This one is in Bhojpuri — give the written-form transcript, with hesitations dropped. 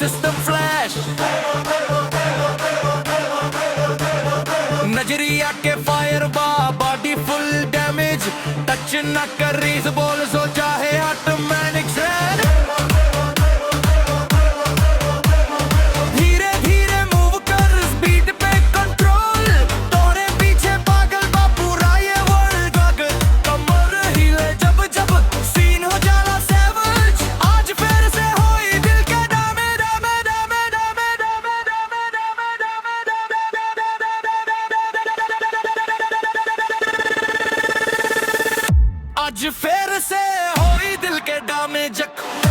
सिस्टम फ्लैश, नजरिया के फायर बा, बॉडी फुल डैमेज, टच न कर रीज बोल सो चाहे ऑटोमेटिक सेट। धीरे धीरे मूव कर स्पीड पे कंट्रोल, तोरे पीछे पागल बा पूरा ये वर्ल्ड अगर कमर हिले जब जब सीन हो जाला सैवेज। आज फिर से होई दिल के डामे डामे डामे डामे डामे डामे डामे डामे। आज फिर से होई दिल के डामे जख्म।